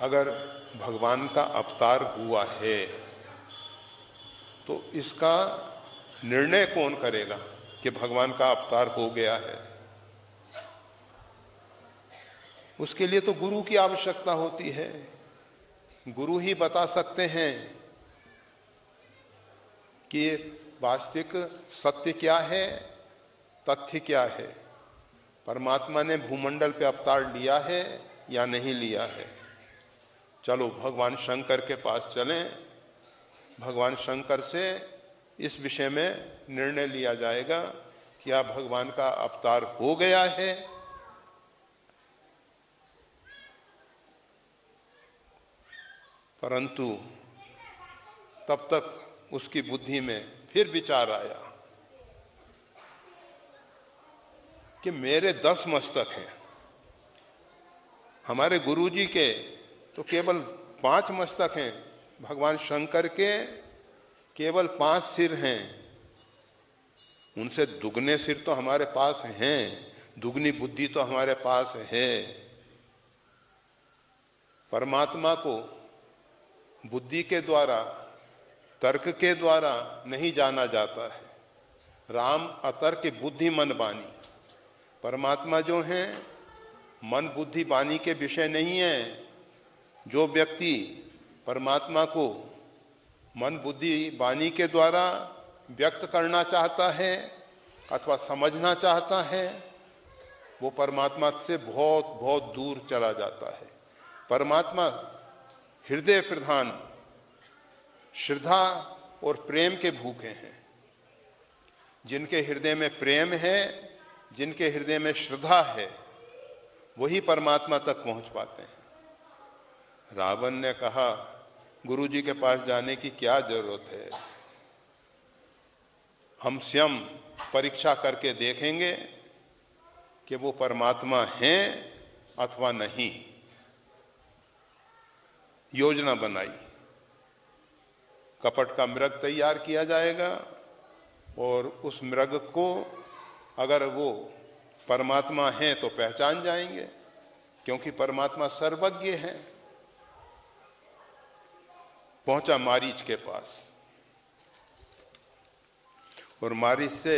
अगर भगवान का अवतार हुआ है तो इसका निर्णय कौन करेगा कि भगवान का अवतार हो गया है? उसके लिए तो गुरु की आवश्यकता होती है। गुरु ही बता सकते हैं कि वास्तविक सत्य क्या है, तथ्य क्या है, परमात्मा ने भूमंडल पे अवतार लिया है या नहीं लिया है। चलो भगवान शंकर के पास चलें, भगवान शंकर से इस विषय में निर्णय लिया जाएगा कि क्या भगवान का अवतार हो गया है। परंतु तब तक उसकी बुद्धि में फिर विचार आया कि मेरे 10 मस्तक हैं, हमारे गुरुजी के तो केवल 5 मस्तक हैं, भगवान शंकर के केवल 5 सिर हैं, उनसे दुगने सिर तो हमारे पास हैं, दुगनी बुद्धि तो हमारे पास है। परमात्मा को बुद्धि के द्वारा, तर्क के द्वारा नहीं जाना जाता है। राम अतर्क बुद्धि मन बानी, परमात्मा जो हैं मन बुद्धि बानी के विषय नहीं है। जो व्यक्ति परमात्मा को मन बुद्धि वाणी के द्वारा व्यक्त करना चाहता है अथवा समझना चाहता है, वो परमात्मा से बहुत बहुत दूर चला जाता है। परमात्मा हृदय प्रधान श्रद्धा और प्रेम के भूखे हैं। जिनके हृदय में प्रेम है, जिनके हृदय में श्रद्धा है, वही परमात्मा तक पहुंच पाते हैं। रावण ने कहा गुरुजी के पास जाने की क्या जरूरत है, हम स्वयं परीक्षा करके देखेंगे कि वो परमात्मा हैं अथवा नहीं। योजना बनाई, कपट का मृग तैयार किया जाएगा और उस मृग को अगर वो परमात्मा है तो पहचान जाएंगे, क्योंकि परमात्मा सर्वज्ञ है। पहुंचा मारीच के पास और मारीच से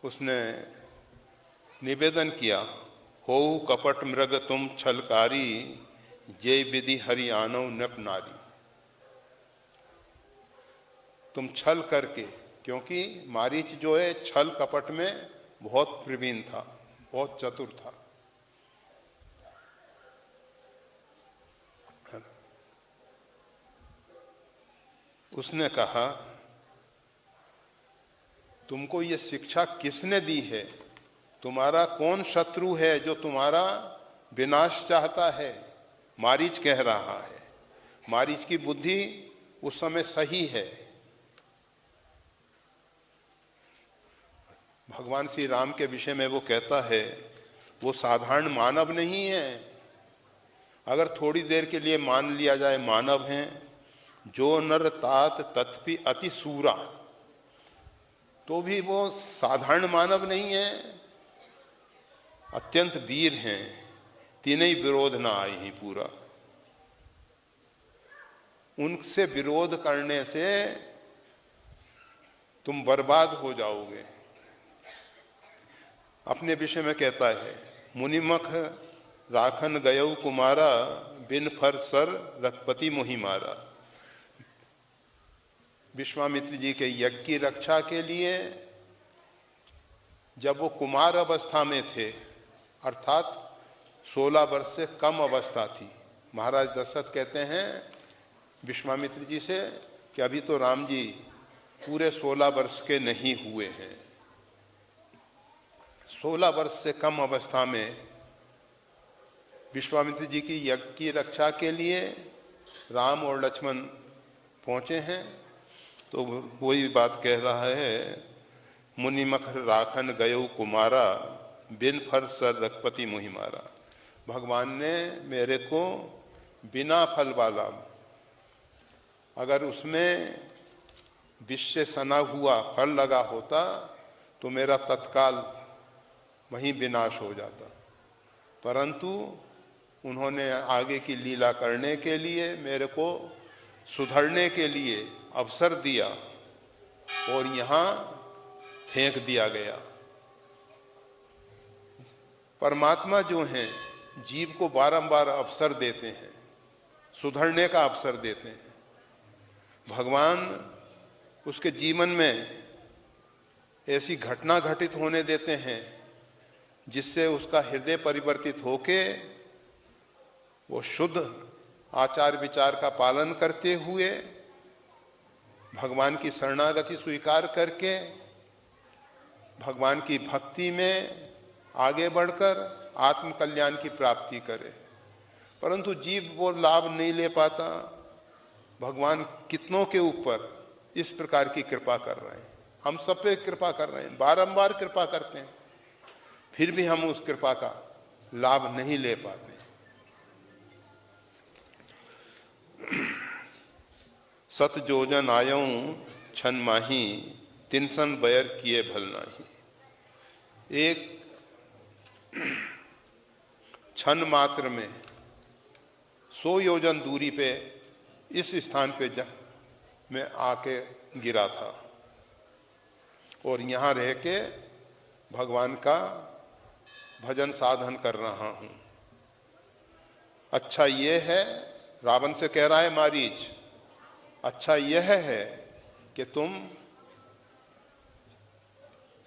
उसने निवेदन किया, हो कपट मृग तुम छलकारी, जय विधि हरि आनव नप नारी। तुम छल करके, क्योंकि मारीच जो है छल कपट में बहुत प्रवीण था, बहुत चतुर था। उसने कहा तुमको ये शिक्षा किसने दी है? तुम्हारा कौन शत्रु है जो तुम्हारा विनाश चाहता है? मारीच कह रहा है। मारीच की बुद्धि उस समय सही है। भगवान श्री राम के विषय में वो कहता है वो साधारण मानव नहीं है। अगर थोड़ी देर के लिए मान लिया जाए मानव हैं, जो नर तात तत्पि अति सूरा, तो भी वो साधारण मानव नहीं है, अत्यंत वीर हैं। तीनों विरोध ना आए ही पूरा। उनसे विरोध करने से तुम बर्बाद हो जाओगे। अपने विषय में कहता है, मुनिमख राखन गयऊ कुमारा, बिन फर सर रघुपति मोहि मारा। विश्वामित्र जी के यज्ञ की रक्षा के लिए जब वो कुमार अवस्था में थे, अर्थात 16 वर्ष से कम अवस्था थी, महाराज दशरथ कहते हैं विश्वामित्र जी से कि अभी तो राम जी पूरे 16 वर्ष के नहीं हुए हैं। 16 वर्ष से कम अवस्था में विश्वामित्र जी की यज्ञ की रक्षा के लिए राम और लक्ष्मण पहुंचे हैं। तो वही बात कह रहा है, मुनिमख राखन गयो कुमारा, बिन फर सर रघुपति मोहि मारा। भगवान ने मेरे को बिना फल वाला, अगर उसमें विष से सना हुआ फल लगा होता तो मेरा तत्काल वहीं विनाश हो जाता, परंतु उन्होंने आगे की लीला करने के लिए मेरे को सुधरने के लिए अवसर दिया और यहाँ फेंक दिया गया। परमात्मा जो हैं जीव को बारंबार अवसर देते हैं, सुधरने का अवसर देते हैं। भगवान उसके जीवन में ऐसी घटना घटित होने देते हैं जिससे उसका हृदय परिवर्तित होके वो शुद्ध आचार विचार का पालन करते हुए भगवान की शरणागति स्वीकार करके भगवान की भक्ति में आगे बढ़कर आत्म कल्याण की प्राप्ति करे। परंतु जीव वो लाभ नहीं ले पाता। भगवान कितनों के ऊपर इस प्रकार की कृपा कर रहे हैं, हम सब पे कृपा कर रहे हैं, बारंबार कृपा करते हैं, फिर भी हम उस कृपा का लाभ नहीं ले पाते। सत जोजन आयऊं छन माही तिनसन बैर किए भल नाही। एक क्षण मात्र में 100 योजन दूरी पे इस स्थान पे मैं आके गिरा था और यहाँ रह के भगवान का भजन साधन कर रहा हूँ। अच्छा ये है, रावण से कह रहा है मारीच, अच्छा यह है कि तुम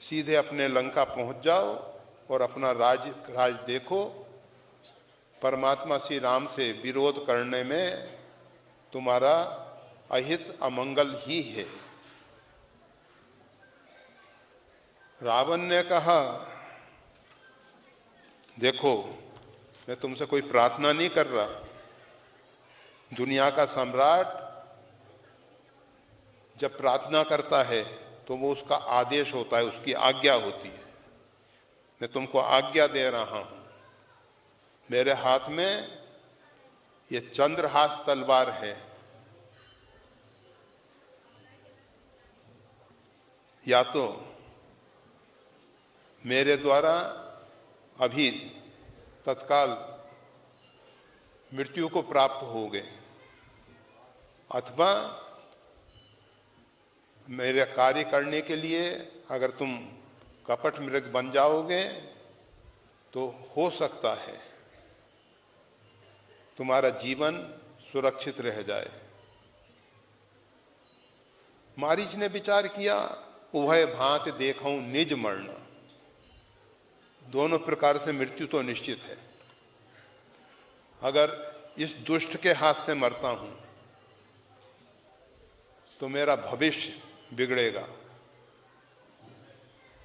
सीधे अपने लंका पहुंच जाओ और अपना राज देखो। परमात्मा श्री राम से विरोध करने में तुम्हारा अहित अमंगल ही है। रावण ने कहा, देखो मैं तुमसे कोई प्रार्थना नहीं कर रहा, दुनिया का सम्राट जब प्रार्थना करता है तो वो उसका आदेश होता है, उसकी आज्ञा होती है। मैं तुमको आज्ञा दे रहा हूं, मेरे हाथ में ये चंद्रहास तलवार है, या तो मेरे द्वारा अभी तत्काल मृत्यु को प्राप्त होगे, अथवा मेरे कार्य करने के लिए अगर तुम कपट मृग बन जाओगे तो हो सकता है तुम्हारा जीवन सुरक्षित रह जाए। मारीच ने विचार किया, उभय भांति देखूं निज मरण, दोनों प्रकार से मृत्यु तो निश्चित है। अगर इस दुष्ट के हाथ से मरता हूं तो मेरा भविष्य बिगड़ेगा,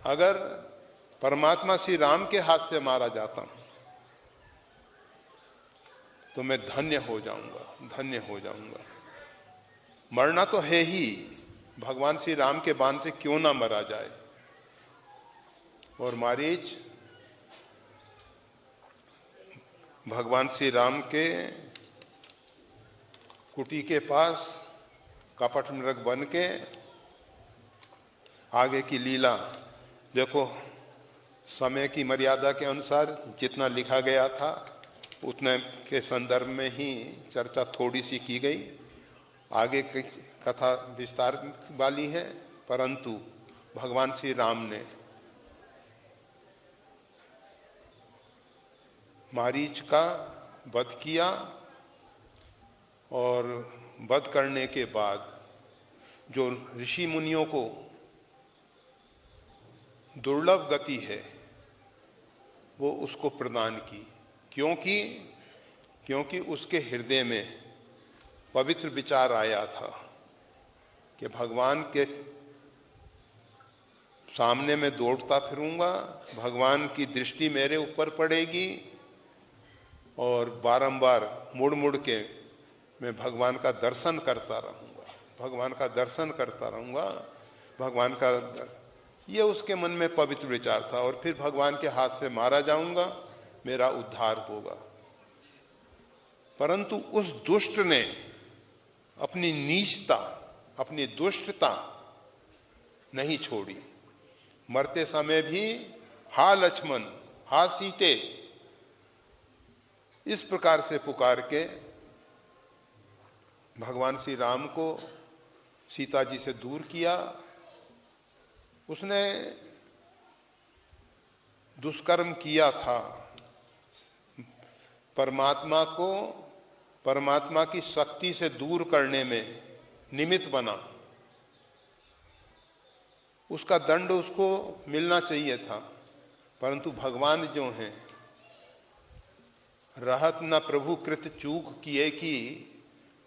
अगर परमात्मा श्री राम के हाथ से मारा जाता हूं तो मैं धन्य हो जाऊंगा, धन्य हो जाऊंगा। मरना तो है ही, भगवान श्री राम के बाण से क्यों ना मरा जाए। और मारीच भगवान श्री राम के कुटी के पास कपट मृग बन के आगे की लीला देखो। समय की मर्यादा के अनुसार जितना लिखा गया था उतने के संदर्भ में ही चर्चा थोड़ी सी की गई, आगे की कथा विस्तार वाली है। परंतु भगवान श्री राम ने मारीच का वध किया और वध करने के बाद जो ऋषि मुनियों को दुर्लभ गति है वो उसको प्रदान की। क्योंकि उसके हृदय में पवित्र विचार आया था कि भगवान के सामने मैं दौड़ता फिरूंगा, भगवान की दृष्टि मेरे ऊपर पड़ेगी और बारंबार मुड़ मुड़ के मैं भगवान का दर्शन करता रहूंगा, भगवान का दर्शन करता रहूंगा, भगवान का ये उसके मन में पवित्र विचार था। और फिर भगवान के हाथ से मारा जाऊंगा, मेरा उद्धार होगा। परंतु उस दुष्ट ने अपनी नीचता, अपनी दुष्टता नहीं छोड़ी। मरते समय भी हा लक्ष्मण, हा सीते, इस प्रकार से पुकार के भगवान श्री राम को सीता जी से दूर किया। उसने दुष्कर्म किया था, परमात्मा को परमात्मा की शक्ति से दूर करने में निमित्त बना। उसका दंड उसको मिलना चाहिए था, परंतु भगवान जो हैं, रहत न प्रभु कृत चूक किए की,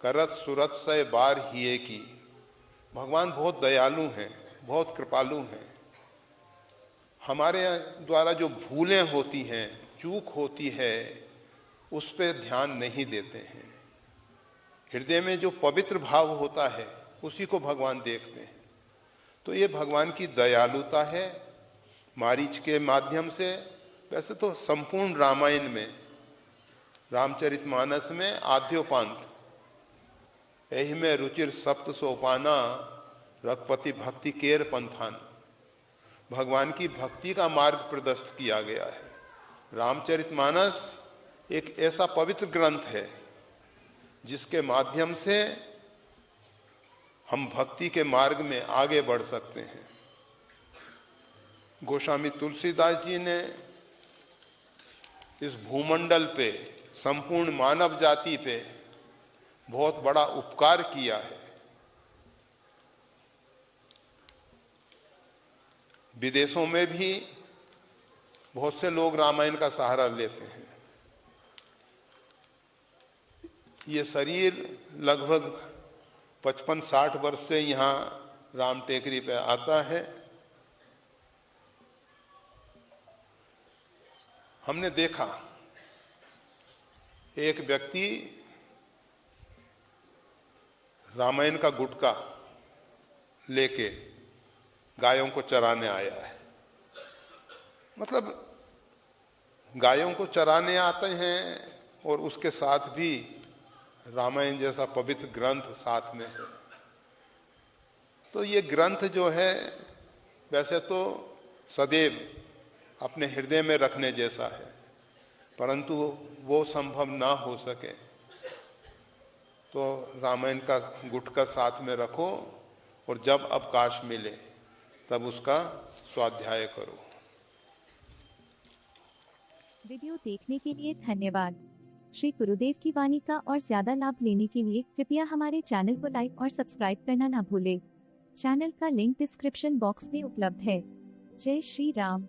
करत सुरत से बार हिए की। भगवान बहुत दयालु हैं, बहुत कृपालु हैं। हमारे द्वारा जो भूलें होती हैं, चूक होती है, उस पर ध्यान नहीं देते हैं। हृदय में जो पवित्र भाव होता है उसी को भगवान देखते हैं। तो ये भगवान की दयालुता है। मारीच के माध्यम से, वैसे तो संपूर्ण रामायण में, रामचरितमानस में आद्योपांत यही में रुचिर सप्त सोपाना, रघुपति भक्ति केर पंथाना, भगवान की भक्ति का मार्ग प्रदर्शित किया गया है। रामचरितमानस एक ऐसा पवित्र ग्रंथ है जिसके माध्यम से हम भक्ति के मार्ग में आगे बढ़ सकते हैं। गोस्वामी तुलसीदास जी ने इस भूमंडल पे, संपूर्ण मानव जाति पे बहुत बड़ा उपकार किया है। विदेशों में भी बहुत से लोग रामायण का सहारा लेते हैं। ये शरीर लगभग 55-60 वर्ष से यहाँ राम टेकरी पे आता है। हमने देखा एक व्यक्ति रामायण का गुटका लेके गायों को चराने आया है। मतलब गायों को चराने आते हैं और उसके साथ भी रामायण जैसा पवित्र ग्रंथ साथ में है। तो ये ग्रंथ जो है वैसे तो सदैव अपने हृदय में रखने जैसा है, परंतु वो संभव ना हो सके तो रामायण का गुटका साथ में रखो और जब अवकाश मिले तब उसका स्वाध्याय करो। वीडियो देखने के लिए धन्यवाद। श्री गुरुदेव की वाणी का और ज्यादा लाभ लेने के लिए कृपया हमारे चैनल को लाइक और सब्सक्राइब करना ना भूलें। चैनल का लिंक डिस्क्रिप्शन बॉक्स में उपलब्ध है। जय श्री राम।